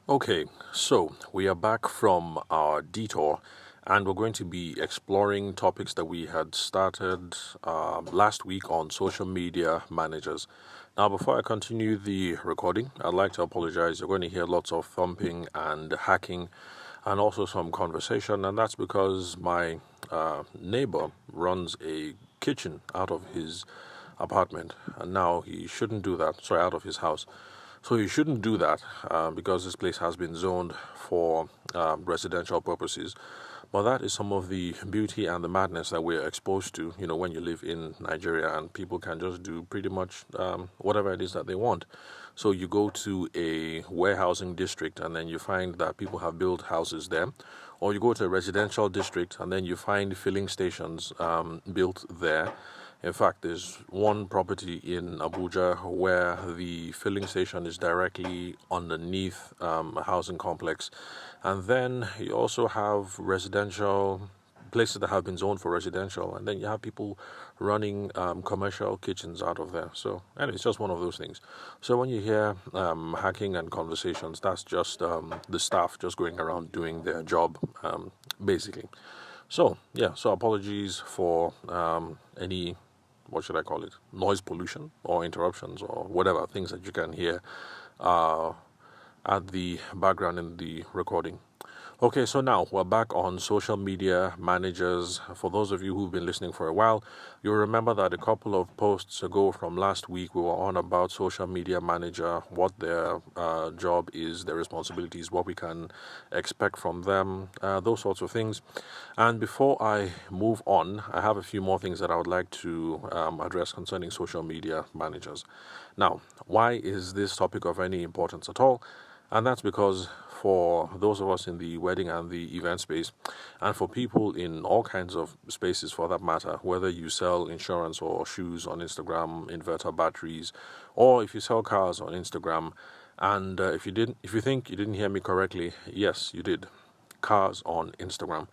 Okay, so we are back from our detour and we're going to be exploring topics that we had started last week on social media managers. Now, before I continue the recording, I'd like to apologize. You're going to hear lots of thumping and hacking and also some conversation, and that's because my neighbor runs a kitchen out of his apartment, and now he shouldn't do that. Sorry, out of his house. So you shouldn't do that because this place has been zoned for residential purposes. But that is some of the beauty and the madness that we're exposed to, when you live in Nigeria and people can just do pretty much whatever it is that they want. So you go to a warehousing district and then you find that people have built houses there. Or you go to a residential district and then you find filling stations built there. In fact, there's one property in Abuja where the filling station is directly underneath a housing complex. And then you also have residential places that have been zoned for residential. And then you have people running commercial kitchens out of there. So, anyway, it's just one of those things. So, when you hear hacking and conversations, that's just the staff just going around doing their job, basically. So, yeah, so apologies for any, what should I call it, noise pollution or interruptions or whatever things that you can hear uh, at the background in the recording. Okay, so now we're back on social media managers. For those of you who've been listening for a while, you'll remember that a couple of posts ago from last week, we were on about social media manager, what their job is, their responsibilities, what we can expect from them, those sorts of things. And before I move on, I have a few more things that I would like to address concerning social media managers. Now, why is this topic of any importance at all? And that's because for those of us in the wedding and the event space, and for people in all kinds of spaces for that matter, whether you sell insurance or shoes on Instagram, inverter batteries, or if you sell cars on Instagram, and if you think you didn't hear me correctly, yes, you did. Cars on Instagram.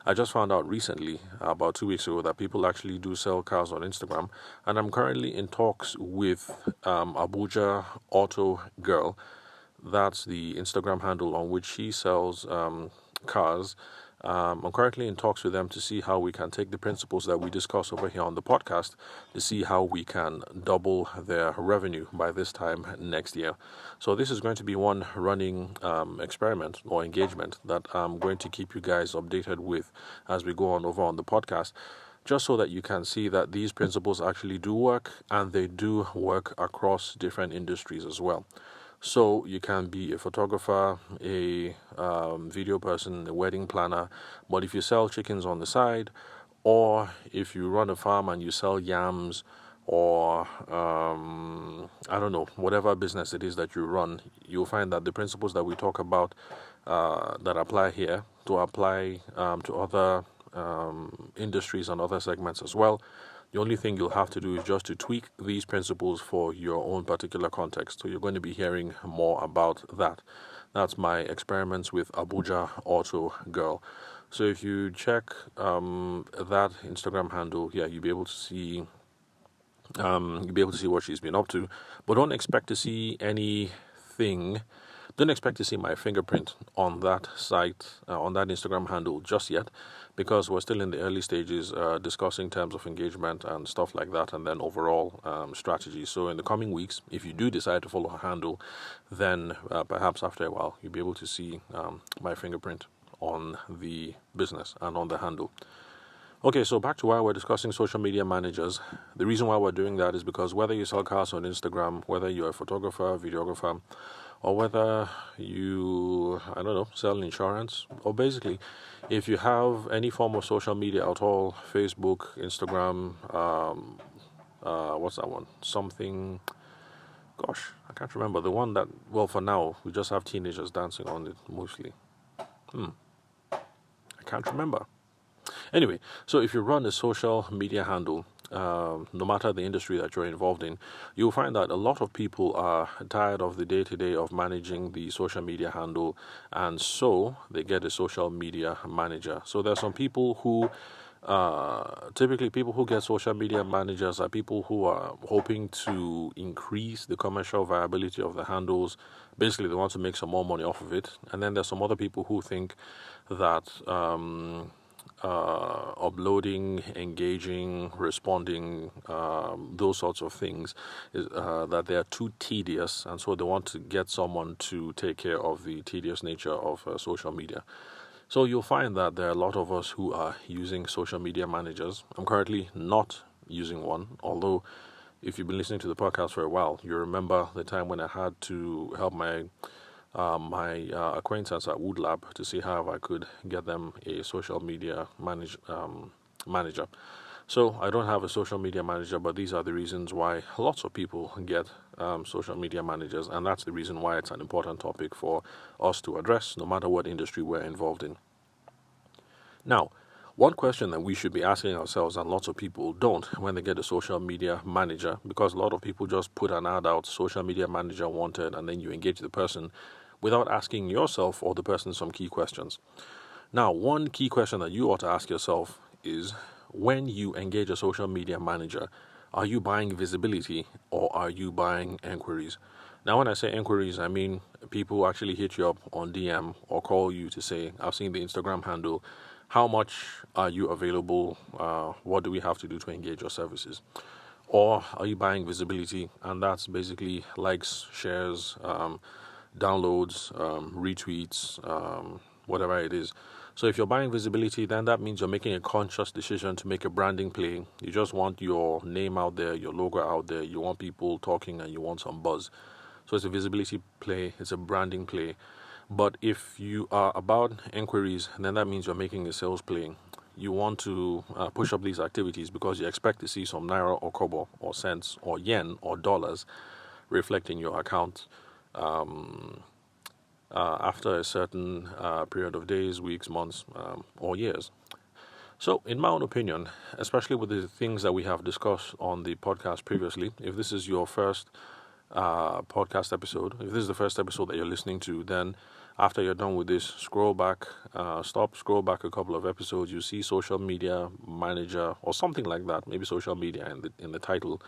I just found out recently, about 2 weeks ago, that people actually do sell cars on Instagram, and I'm currently in talks with Abuja Auto Girl. That's the Instagram handle on which she sells cars. I'm currently in talks with them to see how we can take the principles that we discuss over here on the podcast to see how we can double their revenue by this time next year. So, this is going to be one running experiment or engagement that I'm going to keep you guys updated with as we go on over on the podcast, just so that you can see that these principles actually do work and they do work across different industries as well. So you can be a photographer, a video person, a wedding planner, but if you sell chickens on the side, or if you run a farm and you sell yams, or I don't know, whatever business it is that you run, you'll find that the principles that we talk about that apply here to apply to other industries and other segments as well. The only thing you'll have to do is just to tweak these principles for your own particular context. So you're going to be hearing more about that. That's my experiments with Abuja Auto Girl. So if you check that Instagram handle, yeah, you'll be able to see what she's been up to. But don't expect to see anything. Don't expect to see my fingerprint on that site, on that Instagram handle just yet, because we're still in the early stages discussing terms of engagement and stuff like that, and then overall strategy. So in the coming weeks, if you do decide to follow her handle, then perhaps after a while, you'll be able to see my fingerprint on the business and on the handle. Okay, so back to why we're discussing social media managers. The reason why we're doing that is because whether you sell cars on Instagram, whether you're a photographer, videographer, or whether you, I don't know, sell insurance, or basically, if you have any form of social media at all, Facebook, Instagram, what's that one? Something, gosh, I can't remember. The one that, well, for now, we just have teenagers dancing on it mostly. I can't remember. Anyway, so if you run a social media handle, no matter the industry that you're involved in, you'll find that a lot of people are tired of the day-to-day of managing the social media handle, and so they get a social media manager. So there's some people who Typically, people who get social media managers are people who are hoping to increase the commercial viability of the handles. Basically, they want to make some more money off of it. And then there's some other people who think that uploading, engaging, responding, those sorts of things, that they are too tedious, and so they want to get someone to take care of the tedious nature of social media. So you'll find that there are a lot of us who are using social media managers. I'm currently not using one, although if you've been listening to the podcast for a while, you remember the time when I had to help my acquaintance at Woodlab to see how I could get them a social media manager. So I don't have a social media manager, but these are the reasons why lots of people get social media managers, and that's the reason why it's an important topic for us to address, no matter what industry we're involved in. Now, one question that we should be asking ourselves, and lots of people don't when they get a social media manager, because a lot of people just put an ad out, social media manager wanted, and then you engage the person without asking yourself or the person some key questions. Now, one key question that you ought to ask yourself is, when you engage a social media manager, are you buying visibility or are you buying enquiries? Now, when I say enquiries, I mean people who actually hit you up on DM or call you to say, I've seen the Instagram handle. How much are you available? What do we have to do to engage your services? Or are you buying visibility? And that's basically likes, shares, downloads, retweets, whatever it is. So if you're buying visibility, then that means you're making a conscious decision to make a branding play. You just want your name out there, your logo out there. You want people talking and you want some buzz. So it's a visibility play. It's a branding play. But if you are about enquiries, then that means you're making a sales play. You want to push up these activities because you expect to see some naira or kobo or cents or yen or dollars reflecting your account after a certain period of days, weeks, months, or years. So, in my own opinion, especially with the things that we have discussed on the podcast previously, if this is your first podcast episode, if this is the first episode that you're listening to, then after you're done with this, scroll back, scroll back a couple of episodes. You see social media manager or something like that, maybe social media in the title.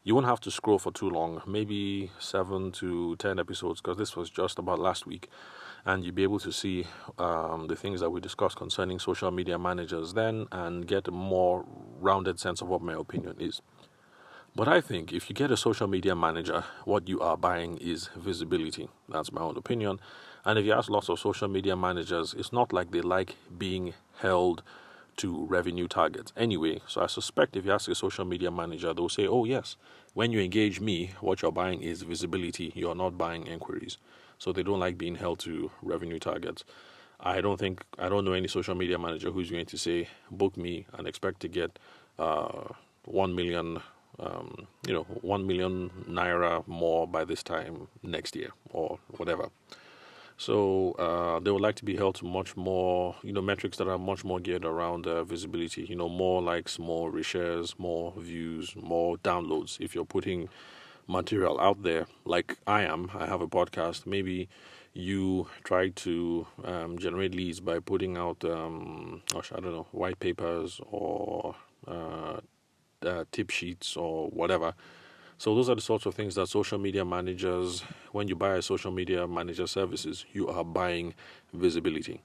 You won't have to scroll for too long, maybe 7 to 10 episodes, because this was just about last week. And you'll be able to see the things that we discussed concerning social media managers then and get a more rounded sense of what my opinion is. But I think if you get a social media manager, what you are buying is visibility. That's my own opinion. And if you ask lots of social media managers, it's not like they like being held to revenue targets anyway. So I suspect if you ask a social media manager, they'll say, oh yes, when you engage me, what you're buying is visibility. You're not buying enquiries. So they don't like being held to revenue targets. I don't know any social media manager who's going to say, book me and expect to get 1 million 1 million naira more by this time next year or whatever. So they would like to be held to much more, metrics that are much more geared around visibility, more likes, more reshares, more views, more downloads. If you're putting material out there, like I have a podcast, maybe you try to generate leads by putting out, white papers or tip sheets or whatever. So those are the sorts of things that social media managers, when you buy a social media manager services, you are buying visibility.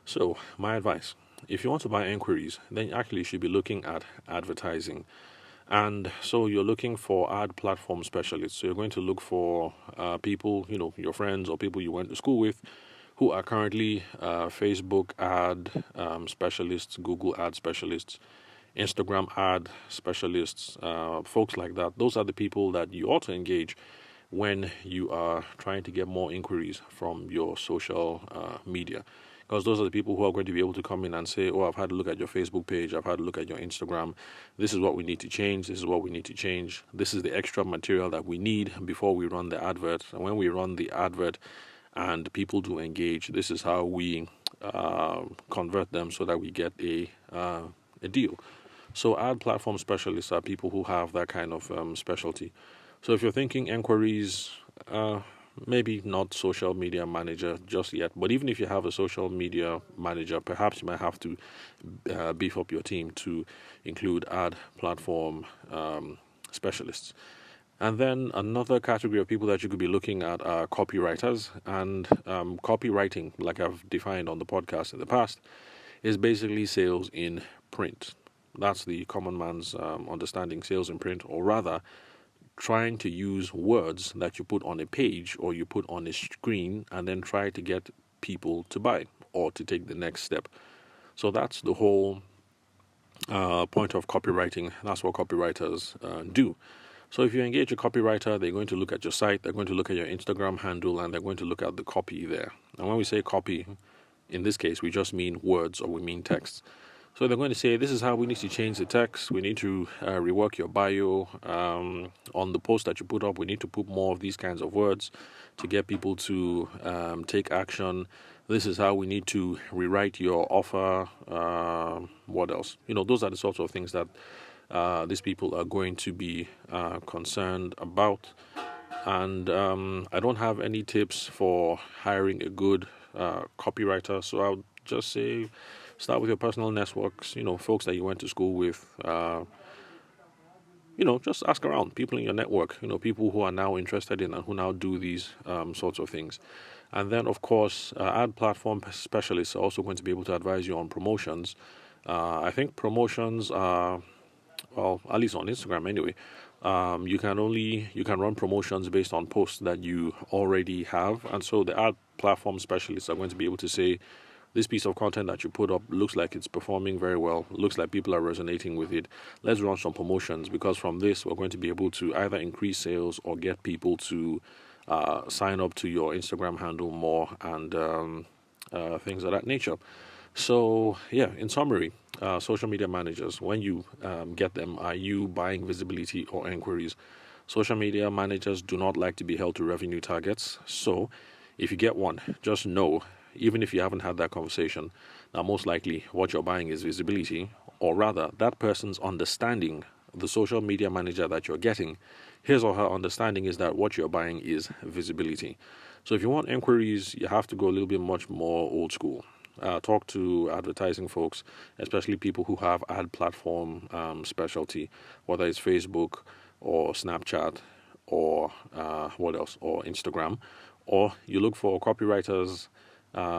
So my advice, if you want to buy enquiries, then you actually should be looking at advertising. And so you're looking for ad platform specialists. So you're going to look for people, your friends or people you went to school with who are currently Facebook ad specialists, Google ad specialists, Instagram ad specialists, folks like that. Those are the people that you ought to engage when you are trying to get more inquiries from your social media. Because those are the people who are going to be able to come in and say, oh, I've had a look at your Facebook page, I've had a look at your Instagram. This is what we need to change. This is what we need to change. This is the extra material that we need before we run the advert. And when we run the advert and people do engage, this is how we convert them so that we get a deal. So ad platform specialists are people who have that kind of specialty. So if you're thinking enquiries, maybe not social media manager just yet, but even if you have a social media manager, perhaps you might have to beef up your team to include ad platform specialists. And then another category of people that you could be looking at are copywriters. And copywriting, like I've defined on the podcast in the past, is basically sales in print. That's the common man's understanding, sales in print, or rather, trying to use words that you put on a page or you put on a screen and then try to get people to buy or to take the next step. So that's the whole point of copywriting. That's what copywriters do. So if you engage a copywriter, they're going to look at your site, they're going to look at your Instagram handle, and they're going to look at the copy there. And when we say copy, in this case, we just mean words or we mean text. So they're going to say, this is how we need to change the text. We need to rework your bio. On the post that you put up, we need to put more of these kinds of words to get people to take action. This is how we need to rewrite your offer. What else? Those are the sorts of things that these people are going to be concerned about. And I don't have any tips for hiring a good copywriter, so I'll just say start with your personal networks, folks that you went to school with. Just ask around people in your network, people who are now interested in and who now do these sorts of things. And then, of course, ad platform specialists are also going to be able to advise you on promotions. I think promotions are, well, at least on Instagram anyway, you can run promotions based on posts that you already have. And so the ad platform specialists are going to be able to say, this piece of content that you put up looks like it's performing very well, looks like people are resonating with it. Let's run some promotions, because from this we're going to be able to either increase sales or get people to sign up to your Instagram handle more and things of that nature. So yeah, in summary, social media managers, when you get them, are you buying visibility or inquiries? Social media managers do not like to be held to revenue targets. So if you get one, just know, even if you haven't had that conversation, now most likely what you're buying is visibility, or rather that person's understanding, the social media manager that you're getting, his or her understanding is that what you're buying is visibility. So if you want inquiries, you have to go a little bit much more old school. Talk to advertising folks, especially people who have ad platform specialty, whether it's Facebook or Snapchat or what else, or Instagram, or you look for copywriters,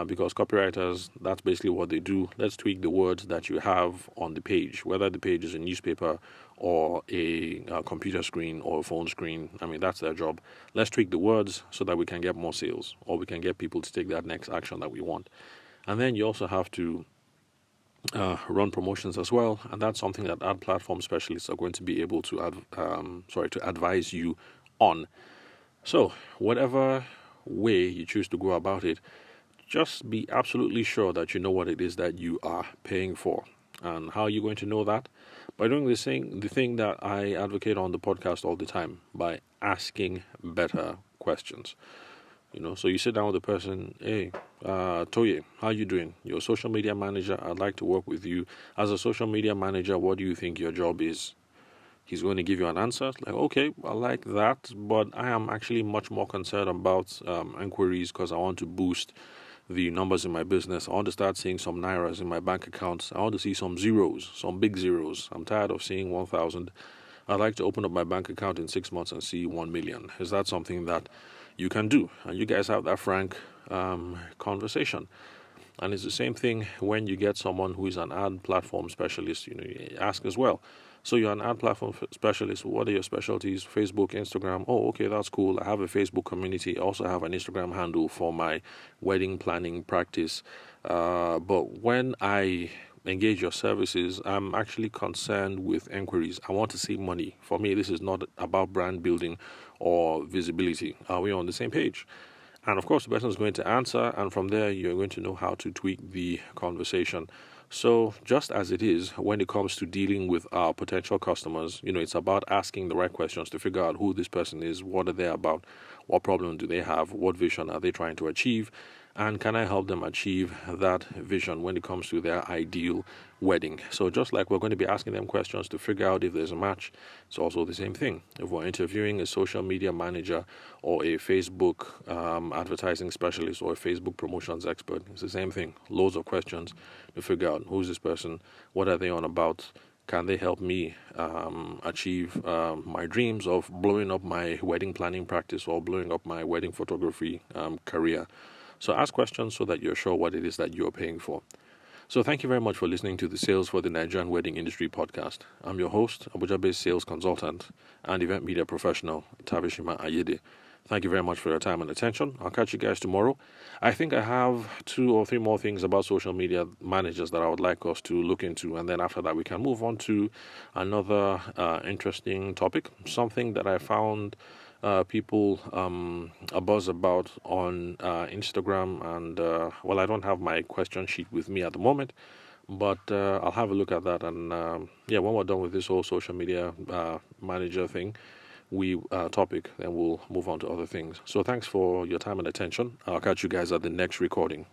because copywriters, that's basically what they do. Let's tweak the words that you have on the page, whether the page is a newspaper or a computer screen or a phone screen. I mean, that's their job. Let's tweak the words so that we can get more sales, or we can get people to take that next action that we want. And then you also have to run promotions as well, and that's something that ad platform specialists are going to be able to advise you on. So whatever way you choose to go about it, just be absolutely sure that you know what it is that you are paying for. And how are you going to know that? By doing the thing that I advocate on the podcast all the time, by asking better questions. So you sit down with the person, hey, Toye, how you doing? You're a social media manager. I'd like to work with you. As a social media manager, what do you think your job is? He's going to give you an answer. Like, okay, I like that, but I am actually much more concerned about inquiries, because I want to boost the numbers in my business. I want to start seeing some nairas in my bank accounts. I want to see some zeros, some big zeros. I'm tired of seeing 1,000. I'd like to open up my bank account in 6 months and see 1 million. Is that something that you can do? And you guys have that frank conversation. And it's the same thing when you get someone who is an ad platform specialist. You ask as well. So you're an ad platform specialist. What are your specialties? Facebook, Instagram. Oh, okay, that's cool. I have a Facebook community. I also have an Instagram handle for my wedding planning practice. But when I engage your services, I'm actually concerned with inquiries. I want to see money. For me, this is not about brand building or visibility. Are we on the same page? And of course, the person is going to answer, and from there, you're going to know how to tweak the conversation. So just as it is when it comes to dealing with our potential customers, it's about asking the right questions to figure out who this person is, what are they about, what problem do they have, what vision are they trying to achieve, and can I help them achieve that vision when it comes to their ideal wedding? So just like we're going to be asking them questions to figure out if there's a match, it's also the same thing. If we're interviewing a social media manager or a Facebook advertising specialist or a Facebook promotions expert, it's the same thing. Loads of questions to figure out who's this person, what are they on about, can they help me achieve my dreams of blowing up my wedding planning practice or blowing up my wedding photography career? So ask questions so that you're sure what it is that you're paying for. So thank you very much for listening to the Sales for the Nigerian Wedding Industry podcast. I'm your host, Abuja-based sales consultant and event media professional, Tavishima Ayede. Thank you very much for your time and attention. I'll catch you guys tomorrow. I think I have 2 or 3 more things about social media managers that I would like us to look into. And then after that, we can move on to another interesting topic, something that I found people a buzz about on Instagram. And, I don't have my question sheet with me at the moment. But I'll have a look at that. And, when we're done with this whole social media manager thing, topic, then we'll move on to other things. So thanks for your time and attention. I'll catch you guys at the next recording.